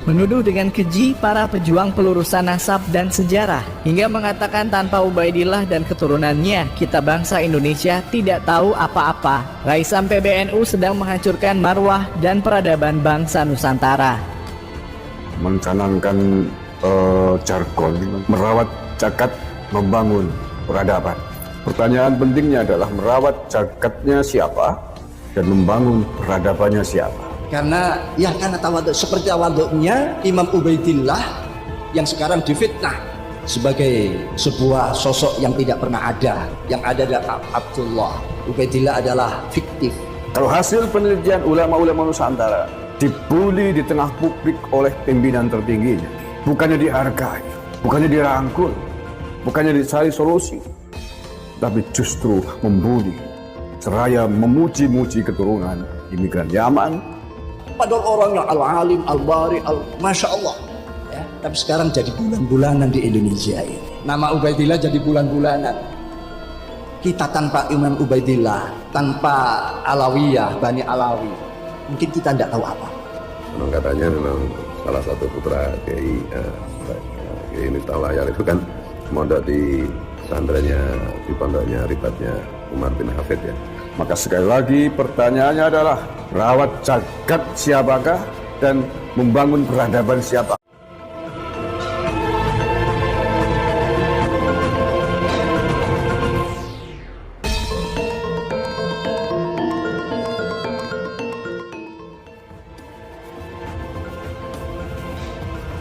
menuduh dengan keji para pejuang pelurusan nasab dan sejarah, hingga mengatakan tanpa Ubaidillah dan keturunannya, kita bangsa Indonesia tidak tahu apa-apa. Raisam PBNU sedang menghancurkan marwah dan peradaban bangsa Nusantara. Mencanangkan jargon, merawat jagat, membangun peradaban. Pertanyaan pentingnya adalah merawat jagadnya siapa dan membangun peradabannya siapa. Karena ya karena tawaduk, seperti tawaduknya Imam Ubaidillah yang sekarang difitnah sebagai sebuah sosok yang tidak pernah ada. Yang ada adalah Abdullah. Ubaidillah adalah fiktif. Kalau hasil penelitian ulama-ulama Nusantara dibully di tengah publik oleh pimpinan tertingginya, bukannya dihargai, bukannya dirangkul, bukannya dicari solusi, tapi justru membuli seraya memuji-muji keturunan imigran Yaman. Padahal orangnya al-alim, al-bari, masya Allah ya, tapi sekarang jadi bulan-bulanan di Indonesia ini. Nama Ubaidillah jadi bulan-bulanan. Kita tanpa Imam Ubaidillah, tanpa Alawiyah, Bani Alawi, mungkin kita tidak tahu apa. Memang katanya memang salah satu putra Kiai Miftah Layar itu kan mondok di pesantrennya, di pondoknya ribatnya Umar bin Hafid ya. Maka sekali lagi pertanyaannya adalah rawat jagat siapakah dan membangun peradaban siapa?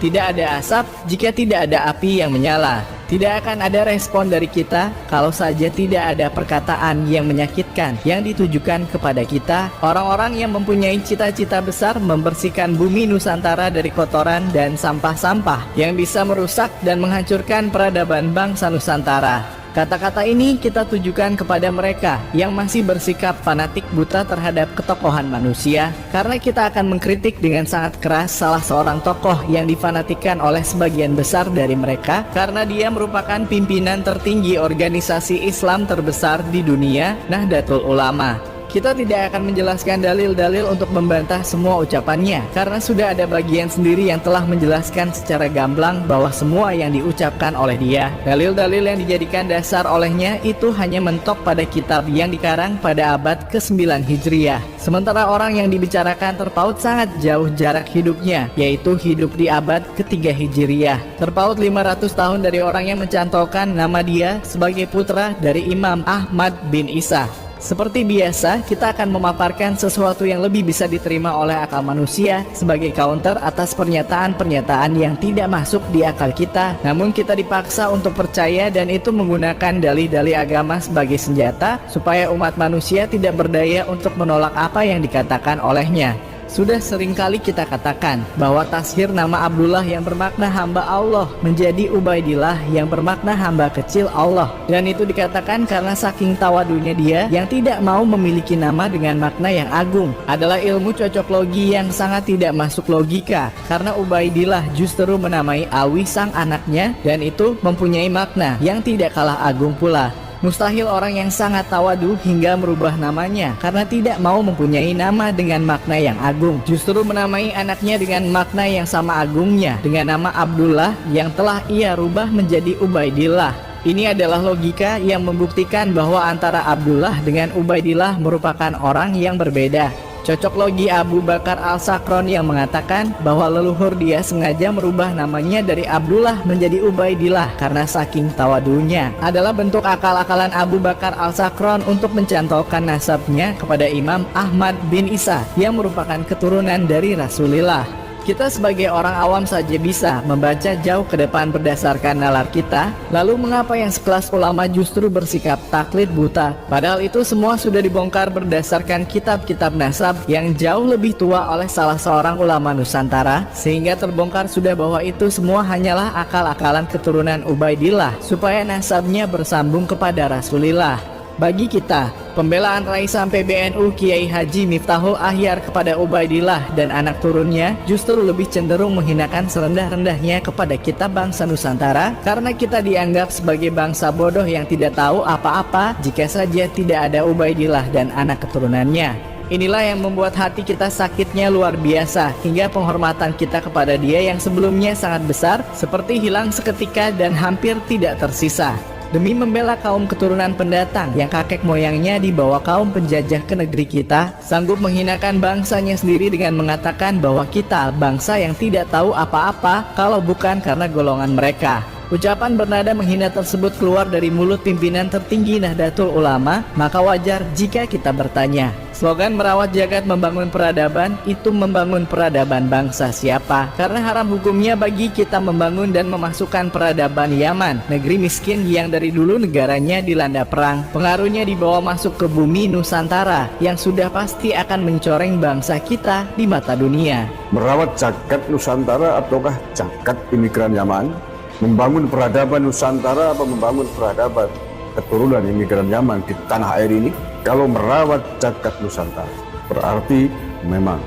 Tidak ada asap jika tidak ada api yang menyala. Tidak akan ada respon dari kita kalau saja tidak ada perkataan yang menyakitkan yang ditujukan kepada kita, orang-orang yang mempunyai cita-cita besar membersihkan bumi Nusantara dari kotoran dan sampah-sampah yang bisa merusak dan menghancurkan peradaban bangsa Nusantara. Kata-kata ini kita tujukan kepada mereka yang masih bersikap fanatik buta terhadap ketokohan manusia, karena kita akan mengkritik dengan sangat keras salah seorang tokoh yang difanatikan oleh sebagian besar dari mereka karena dia merupakan pimpinan tertinggi organisasi Islam terbesar di dunia, Nahdlatul Ulama. Kita tidak akan menjelaskan dalil-dalil untuk membantah semua ucapannya, karena sudah ada bagian sendiri yang telah menjelaskan secara gamblang bahwa semua yang diucapkan oleh dia, dalil-dalil yang dijadikan dasar olehnya itu hanya mentok pada kitab yang dikarang pada abad ke-9 Hijriah. Sementara orang yang dibicarakan terpaut sangat jauh jarak hidupnya, yaitu hidup di abad ke-3 Hijriah. Terpaut 500 tahun dari orang yang mencantolkan nama dia sebagai putra dari Imam Ahmad bin Isa. Seperti biasa, kita akan memaparkan sesuatu yang lebih bisa diterima oleh akal manusia sebagai counter atas pernyataan-pernyataan yang tidak masuk di akal kita, namun kita dipaksa untuk percaya, dan itu menggunakan dalih-dalih agama sebagai senjata supaya umat manusia tidak berdaya untuk menolak apa yang dikatakan olehnya. Sudah seringkali kita katakan bahwa tashir nama Abdullah yang bermakna hamba Allah menjadi Ubaidillah yang bermakna hamba kecil Allah, dan itu dikatakan karena saking tawadunya dia yang tidak mau memiliki nama dengan makna yang agung. Adalah ilmu cocoklogi yang sangat tidak masuk logika, karena Ubaidillah justru menamai Alwi sang anaknya, dan itu mempunyai makna yang tidak kalah agung pula. Mustahil orang yang sangat tawadu hingga merubah namanya karena tidak mau mempunyai nama dengan makna yang agung, justru menamai anaknya dengan makna yang sama agungnya dengan nama Abdullah yang telah ia rubah menjadi Ubaidillah. Ini adalah logika yang membuktikan bahwa antara Abdullah dengan Ubaidillah merupakan orang yang berbeda. Cocok logi Abu Bakar Al-Sakron yang mengatakan bahwa leluhur dia sengaja merubah namanya dari Abdullah menjadi Ubaidillah karena saking tawadunya adalah bentuk akal-akalan Abu Bakar Al-Sakron untuk mencantolkan nasabnya kepada Imam Ahmad bin Isa yang merupakan keturunan dari Rasulullah. Kita sebagai orang awam saja bisa membaca jauh ke depan berdasarkan nalar kita. Lalu mengapa yang sekelas ulama justru bersikap taklid buta? Padahal itu semua sudah dibongkar berdasarkan kitab-kitab nasab yang jauh lebih tua oleh salah seorang ulama Nusantara, sehingga terbongkar sudah bahwa itu semua hanyalah akal-akalan keturunan Ubaidillah supaya nasabnya bersambung kepada Rasulullah. Bagi kita, pembelaan Raisam PBNU Kiai Haji Miftahul Ahyar kepada Ubaidillah dan anak turunnya justru lebih cenderung menghinakan serendah-rendahnya kepada kita bangsa Nusantara, karena kita dianggap sebagai bangsa bodoh yang tidak tahu apa-apa jika saja tidak ada Ubaidillah dan anak keturunannya. Inilah yang membuat hati kita sakitnya luar biasa, hingga penghormatan kita kepada dia yang sebelumnya sangat besar seperti hilang seketika dan hampir tidak tersisa. Demi membela kaum keturunan pendatang yang kakek moyangnya dibawa kaum penjajah ke negeri kita, sanggup menghinakan bangsanya sendiri dengan mengatakan bahwa kita bangsa yang tidak tahu apa-apa kalau bukan karena golongan mereka. Ucapan bernada menghina tersebut keluar dari mulut pimpinan tertinggi Nahdlatul Ulama, maka wajar jika kita bertanya, slogan merawat jagat membangun peradaban, itu membangun peradaban bangsa siapa? Karena haram hukumnya bagi kita membangun dan memasukkan peradaban Yaman, negeri miskin yang dari dulu negaranya dilanda perang, pengaruhnya dibawa masuk ke bumi Nusantara yang sudah pasti akan mencoreng bangsa kita di mata dunia. Merawat jagat Nusantara ataukah jagat imigran Yaman? Membangun peradaban Nusantara apa membangun peradaban keturunan imigran Yaman di tanah air ini? Kalau merawat jagat Nusantara berarti memang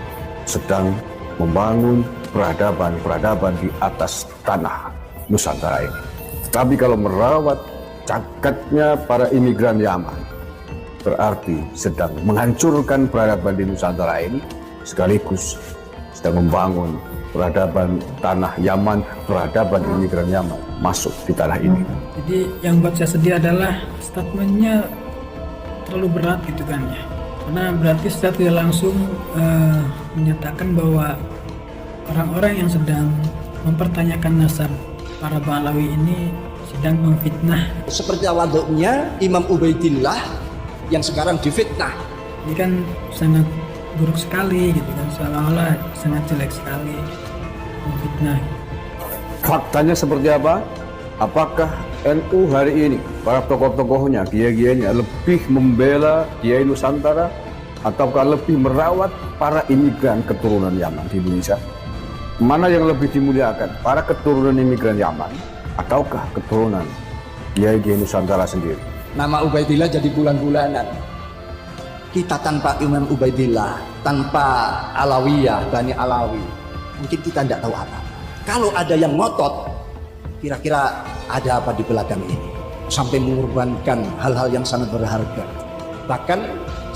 sedang membangun peradaban di atas tanah Nusantara ini. Tapi kalau merawat jagatnya para imigran Yaman berarti sedang menghancurkan peradaban di Nusantara ini, sekaligus sedang membangun peradaban tanah Yaman, peradaban imigran Yaman masuk di tanah ini. Jadi yang buat saya sedih adalah statementnya terlalu berat gitu kan ya. Karena berarti secara tidak langsung menyatakan bahwa orang-orang yang sedang mempertanyakan nasab para Ba'alawi ini sedang memfitnah. Seperti waduknya Imam Ubaidillah yang sekarang difitnah. Ini kan sangat buruk sekali gitu kan, seolah-olah sangat jelek sekali memfitnah. Faktanya seperti apa? Apakah NU hari ini, para tokoh-tokohnya, kiai-kiainya lebih membela Kiai Nusantara ataukah lebih merawat para imigran keturunan Yaman di Indonesia? Mana yang lebih dimuliakan? Para keturunan imigran Yaman ataukah keturunan Kiai-Kiai Nusantara sendiri? Nama Ubaidillah jadi bulan-bulanan. Kita tanpa Imam Ubaidillah, tanpa Alawiyah, Bani Alawi, mungkin kita tidak tahu apa. Kalau ada yang ngotot, kira-kira ada apa di belakang ini? Sampai mengorbankan hal-hal yang sangat berharga. Bahkan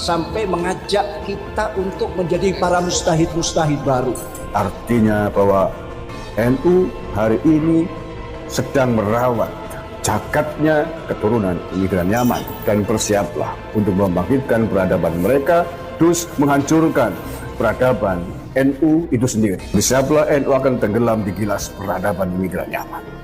sampai mengajak kita untuk menjadi para mustahid-mustahid baru. Artinya bahwa NU hari ini sedang merawat jagatnya keturunan imigran Yaman, dan bersiaplah untuk membangkitkan peradaban mereka, terus menghancurkan peradaban NU itu sendiri. Bersiaplah, NU akan tenggelam di gilas peradaban imigran Yaman.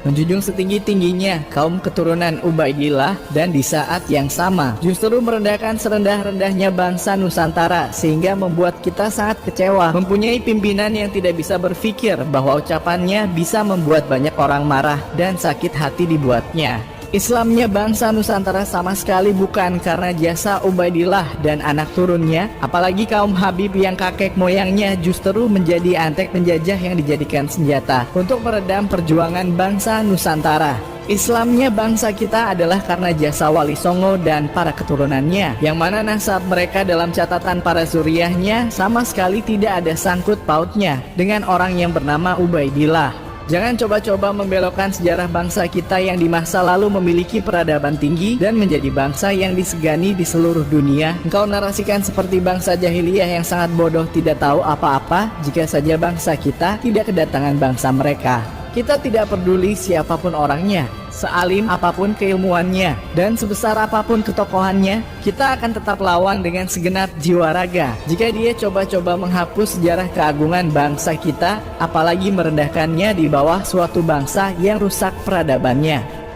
Menjunjung setinggi-tingginya kaum keturunan Ubaidillah, dan di saat yang sama justru merendahkan serendah-rendahnya bangsa Nusantara, sehingga membuat kita sangat kecewa mempunyai pimpinan yang tidak bisa berpikir bahwa ucapannya bisa membuat banyak orang marah dan sakit hati dibuatnya. Islamnya bangsa Nusantara sama sekali bukan karena jasa Ubaidillah dan anak turunnya, apalagi kaum Habib yang kakek moyangnya justru menjadi antek penjajah yang dijadikan senjata untuk meredam perjuangan bangsa Nusantara. Islamnya bangsa kita adalah karena jasa Wali Songo dan para keturunannya, yang mana nasab mereka dalam catatan para zuriyahnya sama sekali tidak ada sangkut pautnya dengan orang yang bernama Ubaidillah. Jangan coba-coba membelokkan sejarah bangsa kita yang di masa lalu memiliki peradaban tinggi dan menjadi bangsa yang disegani di seluruh dunia. Engkau narasikan seperti bangsa jahiliyah yang sangat bodoh, tidak tahu apa-apa jika saja bangsa kita tidak kedatangan bangsa mereka. Kita tidak peduli siapapun orangnya, sealim apapun keilmuannya, dan sebesar apapun ketokohannya, kita akan tetap lawan dengan segenap jiwa raga jika dia coba-coba menghapus sejarah keagungan bangsa kita, apalagi merendahkannya di bawah suatu bangsa yang rusak peradabannya.